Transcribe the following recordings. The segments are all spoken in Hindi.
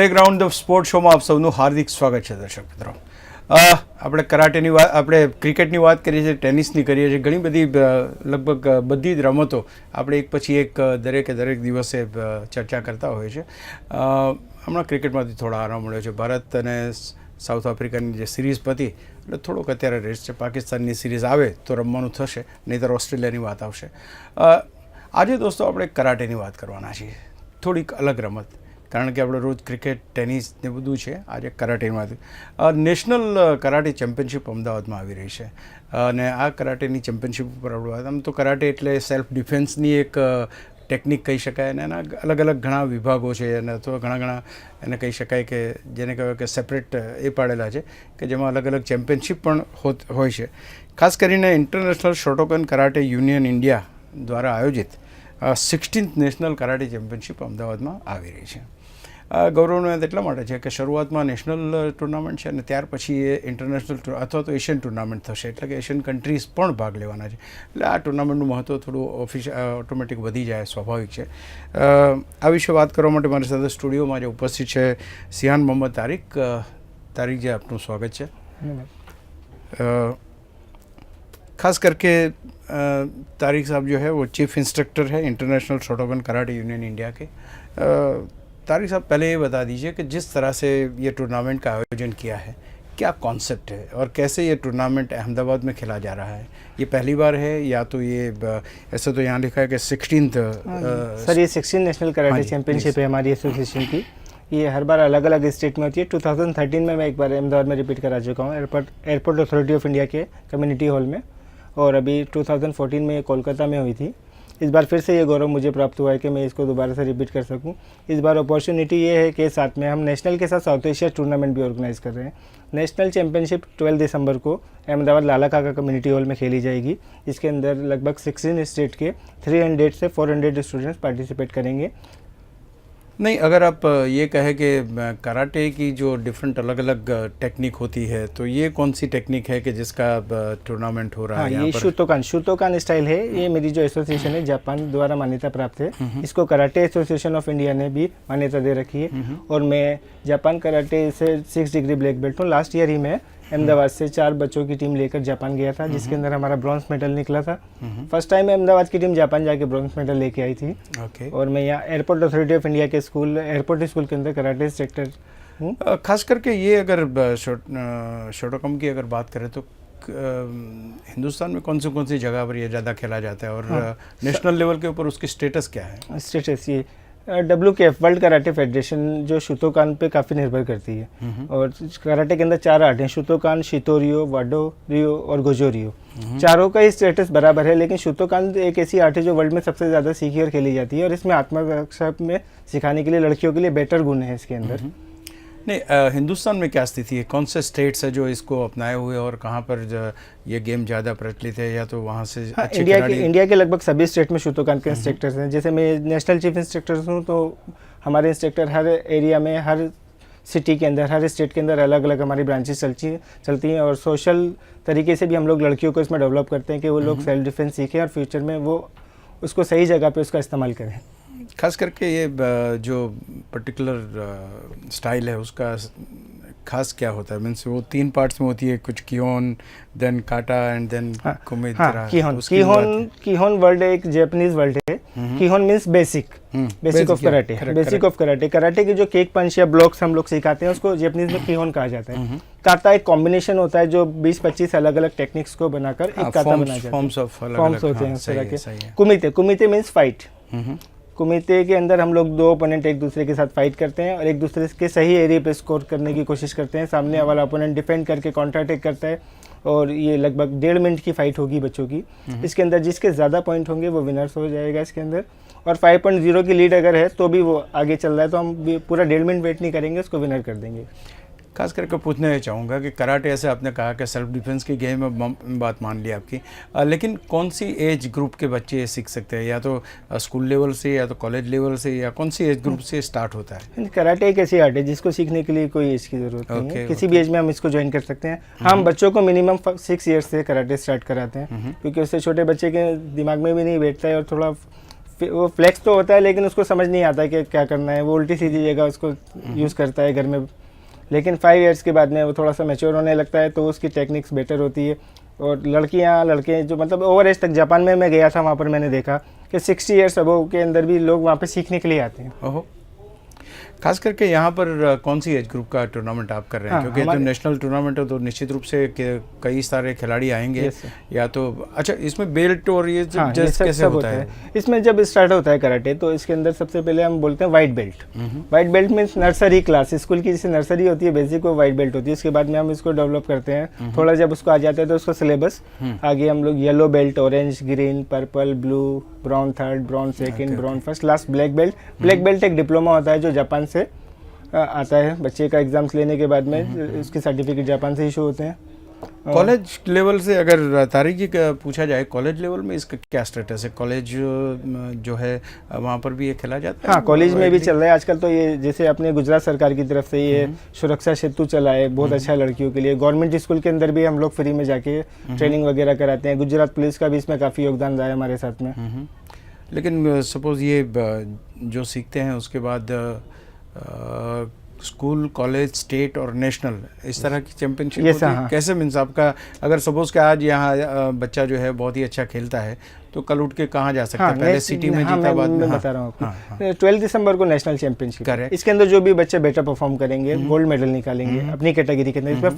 પ્લેગ્રાઉન્ડ ઓફ સ્પોર્ટ શોમાં આપ સૌનું હાર્દિક સ્વાગત છે દર્શક મિત્રો. આપણે કરાટેની વાત, આપણે ક્રિકેટની વાત કરીએ છીએ, ટેનિસની કરીએ છીએ, ઘણી બધી લગભગ બધી જ રમતો આપણે એક પછી એક દરેક દિવસે ચર્ચા કરતા હોઈએ છીએ. હમણાં ક્રિકેટમાંથી થોડા આરામ મળ્યો છે. ભારત અને સાઉથ આફ્રિકાની જે સિરીઝ પતી એટલે થોડોક અત્યારે રેસ્ટ છે. પાકિસ્તાનની સિરીઝ આવે તો રમવાનું થશે, નહીંતર ઓસ્ટ્રેલિયાની વાત આવશે. આજે દોસ્તો આપણે કરાટેની વાત કરવાના છીએ, થોડીક અલગ રમત, કારણ કે આપણે રોજ ક્રિકેટ, ટેનિસ ને બધું છે. આજે કરાટેમાં નેશનલ કરાટે ચેમ્પિયનશિપ અમદાવાદમાં આવી રહી છે અને આ કરાટેની ચેમ્પિયનશિપ ઉપર આપણે વાત, આમ તો કરાટે એટલે સેલ્ફ ડિફેન્સની એક ટેકનિક કહી શકાય અને એના અલગ અલગ ઘણા વિભાગો છે અને અથવા ઘણા એને કહી શકાય કે જેને કહેવાય કે સેપરેટ એ પાડેલા છે કે જેમાં અલગ અલગ ચેમ્પિયનશિપ પણ હોય છે. ખાસ કરીને international Shotokan karate union India દ્વારા આયોજિત 16th નેશનલ કરાટે ચેમ્પિયનશિપ અમદાવાદમાં આવી રહી છે. ગૌરવનો એટલા માટે છે કે શરૂઆતમાં નેશનલ ટુર્નામેન્ટ છે અને ત્યાર પછી એ ઇન્ટરનેશનલ અથવા તો એશિયન ટુર્નામેન્ટ થશે, એટલે કે એશિયન કન્ટ્રીઝ પણ ભાગ લેવાના છે. એટલે આ ટુર્નામેન્ટનું મહત્ત્વ થોડું ઓટોમેટિક વધી જાય, સ્વાભાવિક છે. આ વિશે વાત કરવા માટે મારી સાથે સ્ટુડિયોમાં જે ઉપસ્થિત છે સિહાન મોહમ્મદ તારીક, આપનું સ્વાગત છે. खास करके तारिक साहब जो है वो चीफ इंस्ट्रक्टर है international Shotokan karate union India के. तारिक साहब, पहले ये बता दीजिए कि जिस तरह से ये टूर्नामेंट का आयोजन किया है, क्या कॉन्सेप्ट है और कैसे ये टूर्नामेंट अहमदाबाद में खेला जा रहा है? ये पहली बार है या तो ये ऐसा तो यहाँ लिखा है कि 16th सर, ये 16 नेशनल कराटे चैंपियनशिप है हमारी एसोसिएशन की. ये हर बार अलग अलग स्टेट में होती है. 2013 में मैं एक बार अहमदाबाद में रिपीट करा चुका हूँ एयरपोर्ट अथॉरिटी ऑफ इंडिया के कम्युनिटी हॉल में, और अभी 2014 में कोलकाता में हुई थी. इस बार फिर से ये गौरव मुझे प्राप्त हुआ है कि मैं इसको दोबारा से रिपीट कर सकूं. इस बार अपॉर्चुनिटी ये है कि साथ में हम नेशनल के साथ साउथ एशिया टूर्नामेंट भी ऑर्गेनाइज कर रहे हैं. नेशनल चैंपियनशिप 12 दिसंबर को अहमदाबाद लाला काका कम्युनिटी हॉल में खेली जाएगी. इसके अंदर लगभग 16 स्टेट के 300 से 400 स्टूडेंट्स पार्टिसिपेट करेंगे. नहीं, अगर आप ये कहें कि कराटे की जो डिफरेंट अलग अलग टेक्निक होती है, तो ये कौन सी टेक्निक है कि जिसका टूर्नामेंट हो रहा है? ये शूतोकान स्टाइल है. ये मेरी जो एसोसिएशन है जापान द्वारा मान्यता प्राप्त है. इसको कराटे एसोसिएशन ऑफ इंडिया ने भी मान्यता दे रखी है. और मैं जापान कराटे से 6 डिग्री ब्लैक बेल्ट हूँ. लास्ट ईयर ही मैं अहमदाबाद से 4 बच्चों की टीम लेकर जापान गया था, जिसके अंदर हमारा ब्रॉन्ज मेडल निकला था. फर्स्ट टाइम अहमदाबाद की टीम जापान जाके ब्रॉन्ज मेडल लेके आई थी. और मैं यहाँ एयरपोर्ट अथॉरिटी ऑफ इंडिया के स्कूल एयरपोर्ट स्कूल के अंदर कराटे इंस्ट्रक्टर हूँ. खास करके ये अगर शोटोकन की अगर बात करें तो हिंदुस्तान में कौन सी जगह पर ये ज़्यादा खेला जाता है और नेशनल लेवल के ऊपर उसकी स्टेटस क्या है? स्टेटस ये WKF वर्ल्ड कराटे फेडरेशन जो शूतोकान पे काफ़ी निर्भर करती है. और कराटे के अंदर 4 आर्ट हैं: शूतोकान, शितोरियो, वाडो रियो और गोजोरियो. चारों का ही स्टेटस बराबर है, लेकिन शूतोकान एक ऐसी आर्ट है जो वर्ल्ड में सबसे ज़्यादा सीखी और खेली जाती है. और इसमें आत्मरक्षा में सिखाने के लिए लड़कियों के लिए बेटर गुण है इसके अंदर. नहीं, हिंदुस्तान में क्या स्थिति है? कौन से स्टेट्स है जो इसको अपनाए हुए और कहाँ पर ये गेम ज़्यादा प्रचलित है, या तो वहाँ से इंडिया के लगभग सभी स्टेट में शूतोकान के इंस्ट्रक्टर्स हैं. जैसे मैं नेशनल चीफ इंस्ट्रक्टर हूँ, तो हमारे इंस्ट्रक्टर हर एरिया में, हर सिटी के अंदर, हर स्टेट के अंदर अलग अलग हमारी ब्रांचेस चलती हैं. और सोशल तरीके से भी हम लोग लड़कियों को इसमें डेवलप करते हैं कि वो लोग सेल्फ डिफेंस सीखें और फ्यूचर में वो उसको सही जगह पे उसका इस्तेमाल करें. खास करके ये जो पर्टिकुलर स्टाइल है उसका खास क्या होता है? मीन्स वो 3 पार्ट्स में होती है, कुछ kihon, then kata and then kumite. Kihon word एक जापानीज वर्ड है. Kihon means basic of karate. Basic of karate. Karate की जो केक पंच या ब्लॉक्स हम लोग सिखाते हैं उसको जापानीज में किहोन कहा जाता है. काटा एक कॉम्बिनेशन होता है जो 20-25 अलग अलग टेक्निक्स को बनाकर एक काटा बनाया जाता है. फॉर्म्स होते हैं उस तरह के. कुमिते मीन्स फाइट. कुमिते के अंदर हम लोग 2 ओपोनेंट एक दूसरे के साथ फाइट करते हैं और एक दूसरे के सही एरिया पे स्कोर करने की कोशिश करते हैं. सामने वाला ओपोनेंट डिफेंड करके काउंटर अटैक करता है और ये लगभग 1.5 मिनट की फाइट होगी बच्चों की. इसके अंदर जिसके ज़्यादा पॉइंट होंगे वो विनर्स हो जाएगा इसके अंदर. और 5.0 की लीड अगर है तो भी वो आगे चल रहा है तो हम भी पूरा 1.5 मिनट वेट नहीं करेंगे, उसको विनर कर देंगे. खास करके पूछना चाहूँगा कि कराटे ऐसे आपने कहा कि सेल्फ डिफेंस की गेम में बात मान ली आपकी, लेकिन कौन सी एज ग्रुप के बच्चे ये सीख सकते हैं? या तो स्कूल लेवल से, या तो कॉलेज लेवल से, या कौन सी एज ग्रुप से स्टार्ट होता है? कराटे एक ऐसी आर्ट है जिसको सीखने के लिए कोई एज की ज़रूरत नहीं है. किसी भी एज में हम इसको ज्वाइन कर सकते हैं. हम बच्चों को मिनिमम 6 ईयर्स से कराटे स्टार्ट कराते हैं, क्योंकि उससे छोटे बच्चे के दिमाग में भी नहीं बैठता है और थोड़ा वो फ्लेक्स तो होता है लेकिन उसको समझ नहीं आता कि क्या करना है, वो उल्टी सीधी जगह उसको यूज़ करता है घर में। लेकिन 5 इयर्स के बाद में वो थोड़ा सा मैच्योर होने लगता है तो उसकी टेक्निक्स बेटर होती है। और लड़कियां लड़के जो मतलब ओवर एज तक, जापान में मैं गया था, वहाँ पर मैंने देखा कि 60 इयर्स अबव के अंदर भी लोग वहाँ पे सीखने के लिए आते हैं। ओहो, खास करके यहाँ पर कौन सी एज ग्रुप का टूर्नामेंट आप कर रहे हैं? हाँ, क्योंकि तो नेशनल टूर्नामेंट है तो निश्चित रूप से कई सारे खिलाड़ी आएंगे। Yes, sir. या तो अच्छा, इसमें बेल्ट और ये हाँ, ये जस्ट सब कैसे सब होता है? इसमें जब स्टार्ट होता है कराटे तो इसके अंदर सबसे पहले हम बोलते हैं white belt. White belt means nursery class, school की जैसे नर्सरी होती है बेसिक, वो वाइट बेल्ट होती है। उसके बाद में हम इसको डेवलप करते हैं थोड़ा, जब उसको आ जाता है तो उसका सिलेबस आगे हम लोग yellow belt, orange, green, purple, blue, brown third, brown second, brown first, last black belt. Black belt एक डिप्लोमा होता है जो जापान से आता है। बच्चे का एग्जाम्स लेने के बाद में उसके सर्टिफिकेट जापान से इशू होते हैं। कॉलेज लेवल से अगर तारीखी का पूछा जाए, कॉलेज लेवल में इसका क्या स्टेटस है? कॉलेज जो है वहाँ पर भी ये खेला जाता है? हाँ, कॉलेज में भी चल रहा है आजकल तो। ये जैसे अपने गुजरात सरकार की तरफ से ये सुरक्षा सेतु चला है, बहुत अच्छा है लड़कियों के लिए। गवर्नमेंट स्कूल के अंदर भी हम लोग फ्री में जाके ट्रेनिंग वगैरह कराते हैं। गुजरात पुलिस का भी इसमें काफ़ी योगदान रहा है हमारे साथ में। लेकिन सपोज ये जो सीखते हैं उसके बाद स्कूल, कॉलेज, स्टेट और नेशनल, इस तरह की चैंपियनशिप होती है? कैसे मीन्स आपका, अगर सपोज कि आज यहाँ बच्चा जो है बहुत ही अच्छा खेलता है तो कल उठ के कहाँ जा सकता है? पहले सिटी में जीता, बाद में बता रहा हूँ आपको। 12 दिसंबर को नेशनल चैंपियनशिप है। करेक्ट। इसके अंदर जो भी बच्चे बेटर परफॉर्म करेंगे गोल्ड मेडल निकालेंगे अपनी कैटेगरी के अंदर। इसमें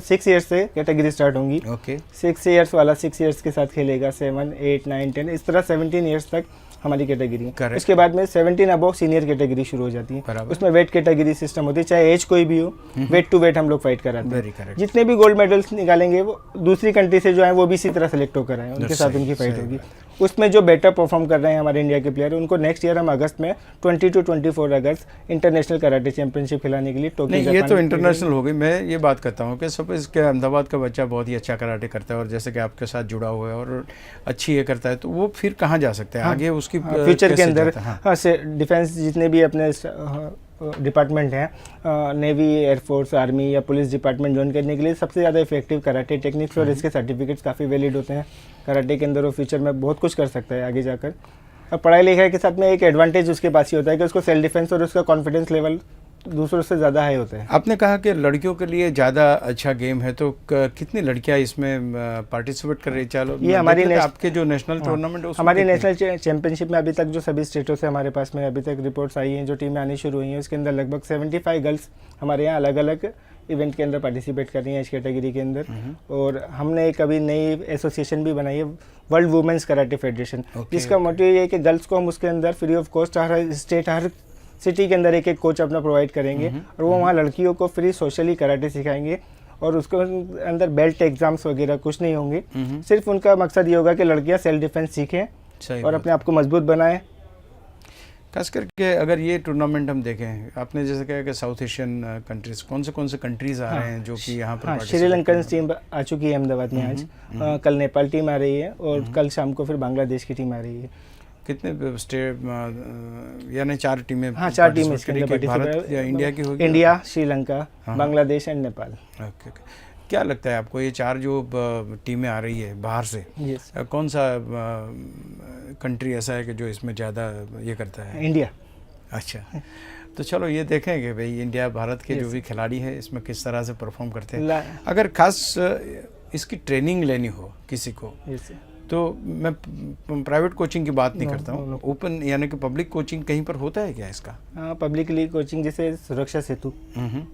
6 ईयर्स से कैटेगरी स्टार्ट होंगी। ओके। 6 ईयर्स वाला 6 ईयर्स के साथ खेलेगा, 7, 8, 9, 10, इस तरह 17 ईयर्स तक हमारी कैटेगरी है। उसके बाद में 17 अबव सीनियर कैटेगरी शुरू हो जाती है। उसमें वेट कैटेगरी सिस्टम होती है, चाहे एज कोई भी हो, वेट टू वेट हम लोग फाइट कराते हैं। जितने भी गोल्ड मेडल्स निकालेंगे वो दूसरी कंट्री से जो है वो भी इसी तरह सेलेक्ट होकर आए, उनके साथ उनकी फाइट होगी। उसमें जो बेटर परफॉर्म कर रहे हैं हमारे इंडिया के प्लेयर, उनको नेक्स्ट ईयर हम अगस्त में 20 to 24 August international karate championship खिलाने के लिए टोक्यो, ये तो इंटरनेशनल हो गई। मैं ये बात करता हूँ कि सपोज इसके अहमदाबाद का बच्चा बहुत ही अच्छा कराटे करता है और जैसे कि आपके साथ जुड़ा हुआ है और अच्छी ये करता है, तो वो फिर कहाँ जा सकता है? आगे उसकी फ्यूचर के अंदर डिफेंस जितने भी अपने डिपार्टमेंट हैं, नेवी, एयरफोर्स, आर्मी या पुलिस डिपार्टमेंट ज्वाइन करने के लिए सबसे ज़्यादा इफेक्टिव कराटे टेक्निक्स और इसके सर्टिफिकेट्स काफ़ी वैलिड होते हैं। कराटे के अंदर वो फ्यूचर में बहुत कुछ कर सकता है आगे जाकर। और पढ़ाई लिखाई के साथ में एक एडवांटेज उसके पास ही होता है कि उसको सेल्फ डिफेंस और उसका कॉन्फिडेंस लेवल दूसरों से ज़्यादा हाई होता है। आपने कहा कि लड़कियों के लिए ज़्यादा अच्छा गेम है, तो कितनी लड़कियां इसमें पार्टिसिपेट कर रही है? चलो, ये हमारी आपके जो नेशनल टूर्नामेंट है हमारी नेशनल चैंपियनशिप में अभी तक जो सभी स्टेटों से हमारे पास में अभी तक रिपोर्ट्स आई हैं, जो टीमें आनी शुरू हुई हैं, उसके अंदर लगभग 75 गर्ल्स हमारे यहाँ अलग अलग इवेंट के अंदर पार्टिसिपेट कर रही हैं इस कैटेगरी के अंदर। और हमने एक अभी नई एसोसिएशन भी बनाई है, वर्ल्ड वुमेन्स कराटे फेडरेशन, जिसका मोटिव ये है कि गर्ल्स को हम उसके अंदर free of cost her state, her city के अंदर एक एक कोच अपना प्रोवाइड करेंगे और वो वहाँ लड़कियों को फ्री सोशली कराटे सिखाएंगे। और उसके अंदर बेल्ट एग्जाम्स वगैरह कुछ नहीं होंगे, सिर्फ उनका मकसद ये होगा कि लड़कियाँ सेल्फ डिफेंस सीखें और अपने आप को मजबूत बनाएं। खास करके अगर ये टूर्नामेंट हम देखें, आपने जैसे कहा कि साउथ एशियन कंट्रीज, कौन से कंट्रीज आ रहे हैं जो कि यहाँ पर? श्रीलंकन टीम आ चुकी है अहमदाबाद में आज, कल नेपाल टीम आ रही है और कल शाम को फिर बांग्लादेश की टीम आ रही है। कितने स्टेट यानी 4 टीमें? हाँ, 4 टीमें भारत या इंडिया की होगी? India, Sri Lanka, Bangladesh and Nepal. Okay. क्या लगता है आपको, ये 4 जो टीमें आ रही है बाहर से, कौन सा कंट्री ऐसा है कि जो इसमें ज़्यादा ये करता है? इंडिया। अच्छा, तो चलो ये देखेंगे भाई इंडिया भारत के जो भी खिलाड़ी हैं इसमें किस तरह से परफॉर्म करते हैं। अगर खास इसकी ट्रेनिंग लेनी हो किसी को, तो मैं प्राइवेट कोचिंग की बात नहीं करता हूँ, ओपन यानी कि पब्लिक कोचिंग कहीं पर होता है क्या इसका? हाँ, पब्लिकली कोचिंग जैसे सुरक्षा सेतु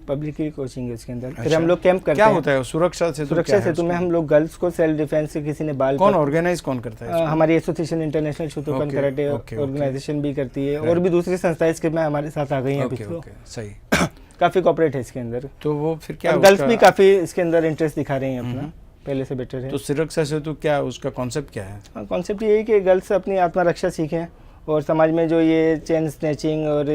पब्लिकली कोचिंग है इसके अंदर। फिर हम लोग कैंप करते हैं। क्या होता है सुरक्षा सेतु? सुरक्षा सेतु में हम लोग गर्ल्स को सेल्फ डिफेंस से किसी ने बाल, कौन ऑर्गेनाइज कौन करता है? हमारी association International Shotokan Karate Organisation भी करती है और भी दूसरी संस्थाएं इसके में हमारे साथ आ गई हैं अभी तो। सही, काफी कॉपरेट है इसके अंदर। तो वो फिर क्या, गर्ल्स भी काफी इसके अंदर इंटरेस्ट दिखा रही हैं अपना, पहले से बेटर है। तो सुरक्षा से तो क्या उसका कॉन्सेप्ट क्या है? कॉन्सेप्ट ये है कि गर्ल्स अपनी आत्मरक्षा सीखें और समाज में जो ये चेन स्नैचिंग और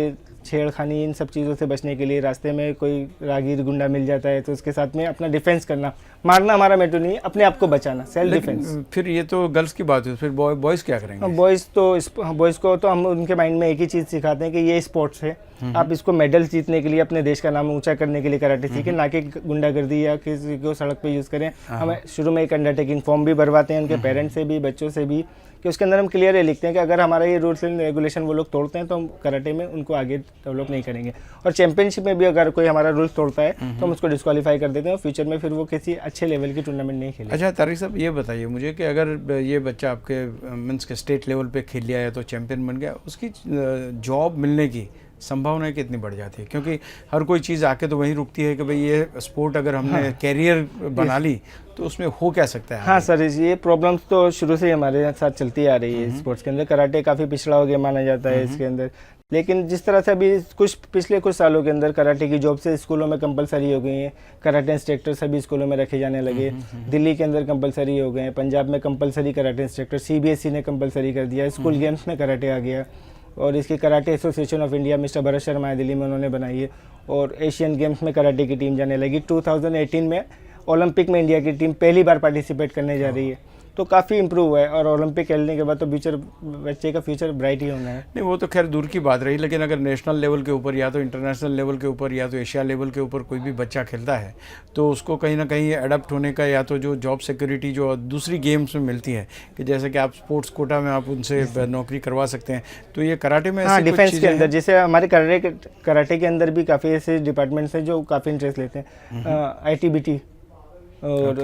छेड़खानी इन सब चीज़ों से बचने के लिए रास्ते में कोई रागीर गुंडा मिल जाता है तो उसके साथ में अपना डिफेंस करना, मारना हमारा मैटर नहीं है, अपने आप को बचाना, सेल्फ डिफेंस। फिर ये तो गर्ल्स की बात है, फिर बॉयज़ क्या करेंगे? बॉयज़ को तो हम उनके माइंड में एक ही चीज़ सिखाते हैं कि ये स्पोर्ट्स है, आप इसको मेडल जीतने के लिए, अपने देश का नाम ऊंचा करने के लिए कराटे सीखें, ना कि गुंडागर्दी या किसी को सड़क पे यूज़ करें। हमें शुरू में एक अंडरटेकिंग फॉर्म भी भरवाते हैं उनके पेरेंट्स से भी, बच्चों से भी, कि उसके अंदर हम क्लियर ये लिखते हैं कि अगर हमारा ये रूल्स एंड रेगुलेशन वो लोग तोड़ते हैं तो हम कराटे में उनको आगे डेवलप नहीं करेंगे। और चैंपियनशिप में भी अगर कोई हमारा रूल्स तोड़ता है तो हम उसको डिस्क्वालीफाई कर देते हैं और फ्यूचर में फिर वो किसी अच्छे लेवल की टूर्नामेंट नहीं खेले। अच्छा तारिक साहब, ये बताइए मुझे कि अगर ये बच्चा आपके मीन्स के स्टेट लेवल पे खेल लिया है तो चैंपियन बन गया, उसकी जॉब मिलने की संभावनाएं कितनी बढ़ जाती है? क्योंकि हर कोई चीज़ आके तो वहीं रुकती है कि भाई ये स्पोर्ट अगर हमने कैरियर बना ली तो उसमें हो क्या सकता है? हाँ सर, ये प्रॉब्लम्स तो शुरू से ही हमारे साथ चलती आ रही है स्पोर्ट्स के अंदर। कराटे काफ़ी पिछड़ा हो गया माना जाता है इसके अंदर, लेकिन जिस तरह से अभी पिछले कुछ सालों के अंदर कराटे की जॉब से स्कूलों में कंपलसरी हो गई है, कराटे इंस्ट्रक्टर सभी स्कूलों में रखे जाने लगे। दिल्ली के अंदर कंपलसरी हो गए हैं, पंजाब में कंपलसरी कराटे इंस्ट्रक्टर, CBSE ने कंपलसरी कर दिया, स्कूल गेम्स में कराटे आ गया। और इसकी karate association of India mister Bharat Sharma है दिल्ली में, उन्होंने बनाई है। और एशियन गेम्स में कराटे की टीम जाने लगी। 2018 में ओलंपिक में इंडिया की टीम पहली बार पार्टिसिपेट करने जा रही है, तो काफ़ी इंप्रूव हुआ है। और ओलंपिक खेलने के बाद तो बच्चे का फ्यूचर ब्राइट ही होना है। नहीं, वो तो खैर दूर की बात रही, लेकिन अगर नेशनल लेवल के ऊपर या तो इंटरनेशनल लेवल के ऊपर या तो एशिया लेवल के ऊपर कोई भी बच्चा खेलता है तो उसको कहीं ना कहीं अडेप्ट होने का, या तो जो जॉब सिक्योरिटी जो दूसरी गेम्स में मिलती है कि जैसे कि आप स्पोर्ट्स कोटा में आप उनसे नौकरी करवा सकते हैं, तो ये कराटे में हाँ, डिफेंस के अंदर जैसे हमारे कराटे के अंदर भी काफ़ी ऐसे डिपार्टमेंट्स हैं जो काफ़ी इंटरेस्ट लेते हैं। ITBT और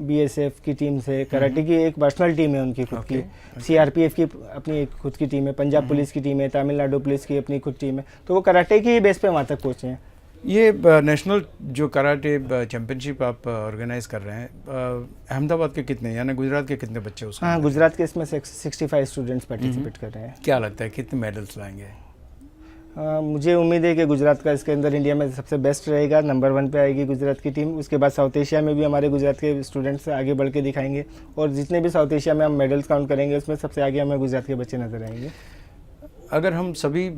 BSF की टीम से, कराटे की एक पर्सनल टीम है उनकी खुद की, CRPF की अपनी एक खुद की टीम है, पंजाब पुलिस की टीम है, तमिलनाडु पुलिस की अपनी खुद टीम है, तो वो कराटे की बेस पे वहाँ तक पहुँचे हैं। ये नेशनल जो कराटे चैंपियनशिप आप ऑर्गेनाइज कर रहे हैं, अहमदाबाद के कितने यानी गुजरात के कितने बच्चे उसमें? हाँ, गुजरात के इसमें 65 स्टूडेंट्स पार्टिसिपेट कर रहे हैं। क्या लगता है कितने मेडल्स लाएंगे? मुझे उम्मीद है कि गुजरात का इसके अंदर इंडिया में सबसे बेस्ट रहेगा, नंबर 1 पे आएगी गुजरात की टीम। उसके बाद साउथ एशिया में भी हमारे गुजरात के स्टूडेंट्स आगे बढ़ के दिखाएंगे, और जितने भी साउथ एशिया में हम मेडल्स काउंट करेंगे उसमें सबसे आगे हमें गुजरात के बच्चे नजर आएंगे। अगर हम सभी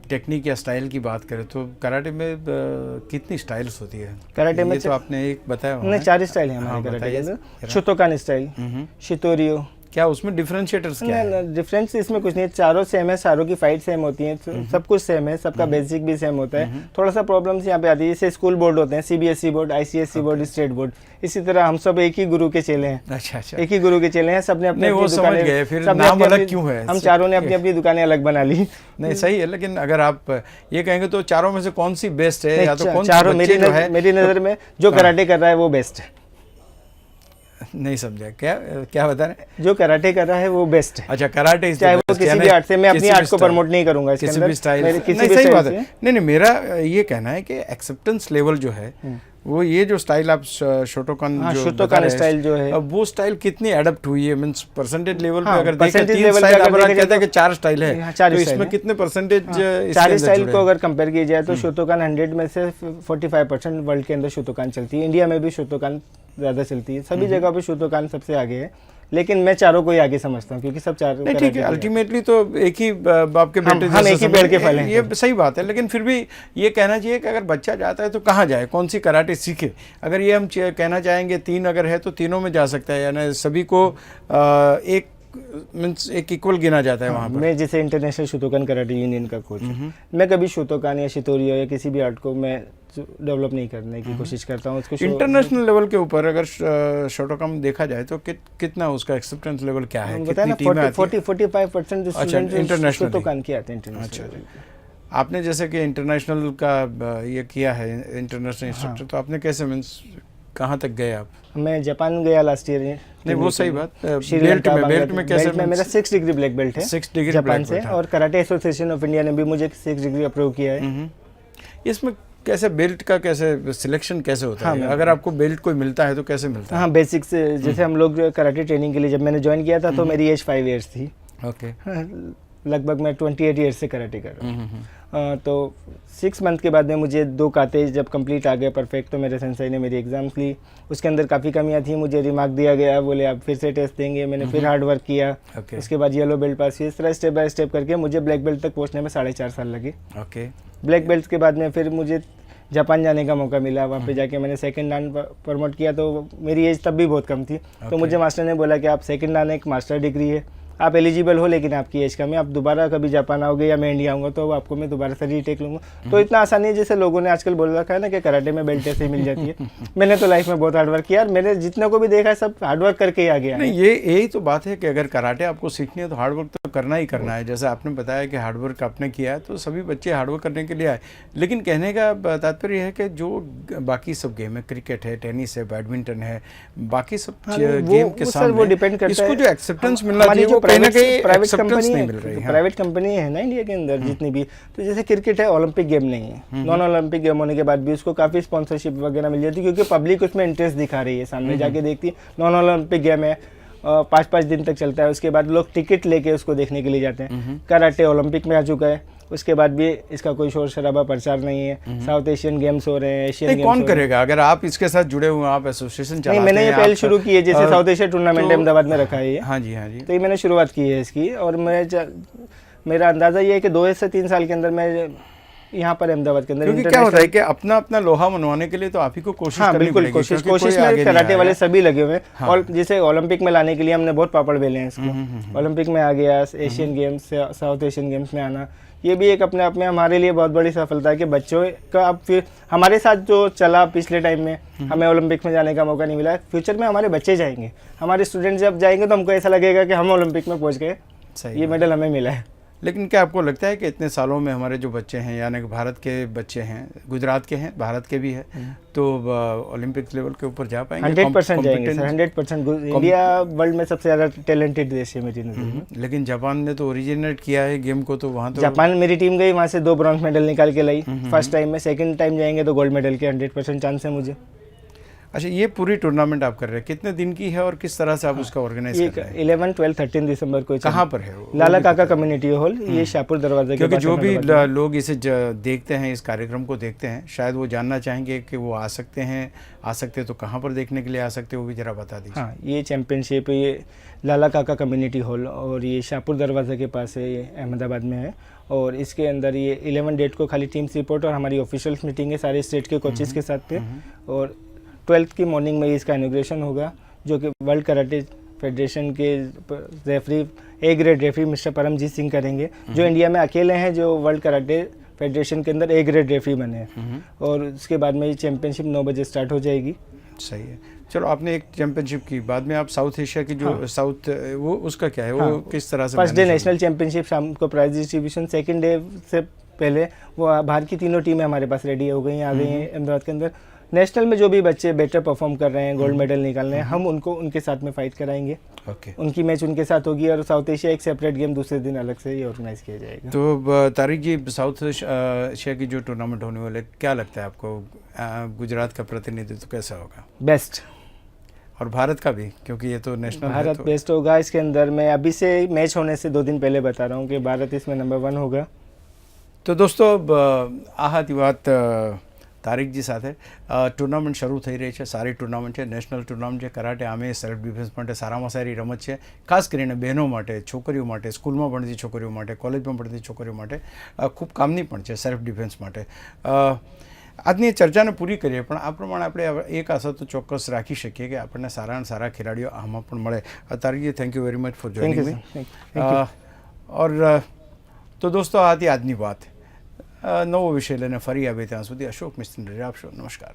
टेक्निक या स्टाइल की बात करें तो कराटे में कितनी स्टाइल्स होती है? कराटे में तो आपने एक बताया नहीं, 4 स्टाइल है हमारे कराटे के अंदर। Shotokan style, Shitoryu. क्या उसमें डिफरेंशिएटर्स क्या है? डिफरेंस इसमें कुछ नहीं, चारों सेम है, चारों की फाइट सेम होती है, सब कुछ सेम है, सबका बेसिक भी सेम होता है। थोड़ा सा प्रॉब्लम्स यहाँ पे आती है, जैसे स्कूल बोर्ड होते हैं, CBSE board, ICSE board, state board, इसी तरह हम सब एक ही गुरु के चेले हैं। अच्छा, एक ही गुरु के चेले हैं, सबने अपनी वो समझ गए, फिर नाम अलग क्यों है? हम चारों ने अपनी अपनी दुकानें अलग बना ली। नहीं सही है, लेकिन अगर आप ये कहेंगे तो चारों में से कौन सी बेस्ट है, या तो कौन चारों मेरी नजर में जो कराटे कर रहा है वो बेस्ट है। नहीं समझा, क्या बता रहे हैं? जो कराटे कर रहा है वो बेस्ट है। अच्छा, कराटे चाहे वो किसी भी आर्ट से, मैं अपनी आर्ट को प्रमोट नहीं करूंगा इसके अंदर, किसी भी स्टाइल। नहीं, सही बात है। नहीं, मेरा ये कहना है कि एक्सेप्टेंस लेवल जो है वो ये जो स्टाइल आप शोटोकान स्टाइल जो है वो स्टाइल कितनी एडप्ट हुई है? मींस परसेंटेज लेवल पे अगर देखें 3 स्टाइल आप कहते हैं कि 4 स्टाइल है, तो इसमें कितने परसेंटेज? 4 स्टाइल को अगर कंपेयर किया जाए तो शोतोकान 100 में से 45% वर्ल्ड के अंदर शोतोकान चलती है। इंडिया में भी शोतोकान ज़्यादा चलती है, सभी जगह पे शोतोकान सबसे आगे है, लेकिन मैं चारों को ही आगे समझता हूँ क्योंकि सब चारों नहीं, ठीक है, अल्टीमेटली तो एक ही बाप के बेटे हम एक ही पेड़ के फल हैं, ये सही बात है। लेकिन फिर भी ये कहना चाहिए कि अगर बच्चा जाता है तो कहाँ जाए, कौन सी कराटे सीखे? अगर ये हम कहना चाहेंगे 3 अगर है तो तीनों में जा सकता है, यानी सभी को एक मीन्स एक इक्वल गिना जाता है वहाँ पर। मैं जैसे इंटरनेशनल शोतोकान कराटे यूनियन का कोच हूँ, मैं कभी शोतोकान या शितोरियो या किसी भी आर्ट को मैं डेवलप नहीं करने की कोशिश करता हूँ। उसको इंटरनेशनल लेवल के ऊपर अगर शोटोकान देखा जाए तो कितना उसका एक्सेप्टेंस लेवल क्या है? कितनी टीमें आती हैं? 40-45% इंटरनेशनल शोतोकान की आते हैं इंटरनेशनल। अच्छा, आपने जैसे कि इंटरनेशनल का ये किया है, इंटरनेशनल इंस्ट्रक्टर, तो आपने कैसे मीन्स कहाँ तक गए आप? मैं जापान गया लास्ट ईयर। नहीं, वो सही बात। बेल्ट में कैसे? बेल्ट में मेरा 6 डिग्री ब्लैक बेल्ट है, 6 डिग्री जापान से, और कराटे एसोसिएशन ऑफ इंडिया ने भी मुझे 6 डिग्री अप्रूव किया है। इसमें कैसे बेल्ट का कैसे सिलेक्शन कैसे होता है? अगर आपको बेल्ट कोई मिलता है तो कैसे मिलता है? हाँ, बेसिक से जैसे हम लोग कराटे ट्रेनिंग के लिए जब मैंने ज्वाइन किया था तो मेरी एज 5 ईयर्स थी। ओके, लगभग मैं 28 ईयर्स से कराटे कर रहा हूँ। तो 6 मंथ के बाद में मुझे 2 काते जब कंप्लीट आ गए परफेक्ट, तो मेरे सेंसेई ने मेरी एग्जाम्स ली। उसके अंदर काफ़ी कमियां थी, मुझे रिमार्क दिया गया, बोले आप फिर से टेस्ट देंगे। मैंने फिर हार्ड वर्क किया, उसके बाद येलो बेल्ट पास हुई। इस तरह स्टेप बाय स्टेप करके मुझे ब्लैक बेल्ट तक पहुँचने में 4.5 साल लगे। ओके, ब्लैक बेल्ट के बाद में फिर मुझे जापान जाने का मौका मिला। वहाँ पे जाके मैंने सेकंड डान प्रमोट किया, तो मेरी एज तब भी बहुत कम थी। तो मुझे मास्टर ने बोला कि आप सेकंड डान एक मास्टर डिग्री है आप एलिजिबल हो लेकिन आपकी एज कम है, आप दोबारा कभी जापान आओगे या मैं इंडिया आऊँगा तो आपको मैं दोबारा से रीटेक लूँगा। तो इतना आसानी है जैसे लोगों ने आजकल बोल रखा है ना कि कराटे में बेल्ट ऐसे ही मिल जाती है। मैंने तो लाइफ में बहुत हार्डवर्क किया, मैंने जितने को भी देखा है सब हार्डवर्क करके ही आ गया है। नहीं, ये यही तो बात है कि अगर कराटे आपको सीखनी है तो हार्डवर्क तो करना ही करना है। जैसे आपने बताया कि हार्डवर्क आपने किया है, तो सभी बच्चे हार्डवर्क करने के लिए आए। लेकिन कहने का तात्पर्य है कि जो बाकी सब गेम है, क्रिकेट है, टेनिस है, बैडमिंटन है, बाकी सब गेम के सामने वो डिपेंड करता है, इसको जो एक्सेप्टेंस मिलना चाहिए वो कहीं ना कहीं एक्सेप्टेंस नहीं मिल रही है। प्राइवेट कंपनी है ना इंडिया के अंदर जितनी भी, तो जैसे क्रिकेट है ओलंपिक गेम नहीं है, नॉन ओलंपिक गेम होने के बाद भी उसको काफ़ी स्पॉन्सरशिप वगैरह मिल जाती है क्योंकि पब्लिक उसमें इंटरेस्ट दिखा रही है, सामने जाके देखती है। नॉन ओलंपिक गेम है, 5-5 दिन तक चलता है, उसके बाद लोग टिकट लेके उसको देखने के लिए जाते हैं। कराटे ओलंपिक में आ चुका है, उसके बाद भी इसका कोई शोर शराबा प्रचार नहीं है। साउथ एशियन गेम्स हो रहे हैं, एशियन गेम्स कौन करेगा अगर आप इसके साथ जुड़े हुए, आप एसोसिएशन चलाते हैं? मैंने ये पहल शुरू की है, जैसे साउथ एशिया टूर्नामेंट अहमदाबाद में रखा है ये। हाँ जी, हाँ जी। तो ये मैंने शुरुआत की है इसकी, और मेरा अंदाज़ा ये है कि 2 से 3 साल के अंदर मैं यहाँ पर अहमदाबाद के अंदर, क्योंकि क्या होता है कि अपना अपना लोहा मनवाने के लिए तो आप ही को कोशिश करनी बिल्कुल पड़ेगी। कोशिश में कराटे वाले सभी लगे हुए हैं। और जैसे ओलंपिक में लाने के लिए हमने बहुत पापड़ बेले हैं इसको। ओलंपिक में आ गया, Asian games, south Asian games में आना, ये भी एक अपने आप में हमारे लिए बहुत बड़ी सफलता है कि बच्चों का अब फिर हमारे साथ जो चला पिछले टाइम में, हमें ओलंपिक में जाने का मौका नहीं मिला, फ्यूचर में हमारे बच्चे जाएंगे, हमारे स्टूडेंट जब जाएंगे तो हमको ऐसा लगेगा कि हम ओलंपिक में पहुँच गए, ये मेडल हमें मिला है। लेकिन क्या आपको लगता है कि इतने सालों में हमारे जो बच्चे हैं, यानी कि भारत के बच्चे हैं, गुजरात के हैं, भारत के भी हैं, तो ओलंपिक लेवल के ऊपर जा पाएंगे? 100% जाएंगे सर, 100%। इंडिया वर्ल्ड में सबसे ज़्यादा टैलेंटेड देश है मेरी नज़र में। लेकिन जापान ने तो ओरिजिनेट किया है गेम को, तो वहाँ तो जापान मेरी टीम गई, वहाँ से 2 ब्रॉन्ज मेडल निकाल के लाई फर्स्ट टाइम में। सेकंड टाइम जाएंगे तो गोल्ड मेडल के 100% चांस है मुझे। अच्छा, ये पूरी टूर्नामेंट आप कर रहे हैं, कितने दिन की है और किस तरह से आप उसका ऑर्गेनाइज कर रहे हैं? 11, 12, 13 दिसंबर को। कहाँ पर है वो? लाला काका कम्युनिटी हॉल, ये शाहपुर दरवाजे के क्योंकि पास। जो भी लोग इसे देखते हैं, इस कार्यक्रम को देखते हैं, शायद वो जानना चाहेंगे कि वो आ सकते तो कहाँ पर देखने के लिए आ सकते, वो भी जरा बता दीजिए। हाँ, ये चैंपियनशिप ये लाला काका कम्युनिटी हॉल, और ये शाहपुर दरवाजे के पास है, ये अहमदाबाद में है। और इसके अंदर ये 11 डेट को खाली टीम्स रिपोर्ट और हमारी ऑफिशियल्स मीटिंग है सारे स्टेट के कोचेस के साथ पे। और 12th की मॉर्निंग में इसका इनॉग्रेशन होगा, जो कि वर्ल्ड कराटे फेडरेशन के referee, A grade referee mister Paramjit Singh करेंगे, जो इंडिया में अकेले हैं जो वर्ल्ड कराटे फेडरेशन के अंदर ए ग्रेड रेफरी बने हैं। और उसके बाद में ये चैंपियनशिप 9 बजे स्टार्ट हो जाएगी। सही है। चलो, आपने एक चैंपियनशिप की, बाद में आप साउथ एशिया की जो साउथ, वो उसका क्या है, वो किस तरह से? फर्स्ट डे नेशनल चैंपियनशिप, शाम को प्राइज डिस्ट्रीब्यूशन। सेकंड डे से पहले वो बाहर की तीनों टीमें हमारे पास रेडी हो गई हैं, आ गई हैं अहमदाबाद के अंदर। नेशनल में जो भी बच्चे बेटर परफॉर्म कर रहे हैं, गोल्ड मेडल निकाल रहे हैं, हम उनको उनके साथ में फाइट कराएंगे। ओके। उनकी मैच उनके साथ होगी, और साउथ एशिया एक सेपरेट गेम दूसरे दिन अलग से ये ऑर्गेनाइज किया जाएगा। तो तारिक जी, साउथ एशिया की जो टूर्नामेंट होने वाले, क्या लगता है आपको गुजरात का प्रतिनिधित्व कैसा होगा? बेस्ट। और भारत का भी, क्योंकि ये तो नेशनल है, भारत बेस्ट होगा इसके अंदर। मैं अभी से मैच होने से 2 दिन पहले बता रहा हूँ कि भारत इसमें नंबर 1 होगा। तो दोस्तों, આ વાત તારીક જી સાથે ટુર્નામેન્ટ શરૂ થઈ રહી છે, સારી ટુર્નામેન્ટ છે, નેશનલ ટુર્નામેન્ટ છે. કરાટે આમે સેલ્ફ ડિફેન્સ માટે સારામાં સારી રમત છે, ખાસ કરીને બહેનો માટે, છોકરીઓ માટે, સ્કૂલમાં ભણતી છોકરીઓ માટે, કોલેજમાં ભણતી છોકરીઓ માટે ખૂબ કામની પણ છે સેલ્ફ ડિફેન્સ માટે. આજની ચર્ચાને પૂરી કરીએ, પણ આ પ્રમાણે આપણે એક આશા તો ચોક્કસ રાખી શકીએ કે આપણને સારા સારા ખેલાડીઓ આમાં પણ મળે. Tariq ji, thank you very much for joining me. और तो दोस्तों, આ હતી આજની વાત. નવો વિષય લઈને ફરી આવે ત્યાં સુધી અશોક મિસ્ત્રી આપશો. નમસ્કાર.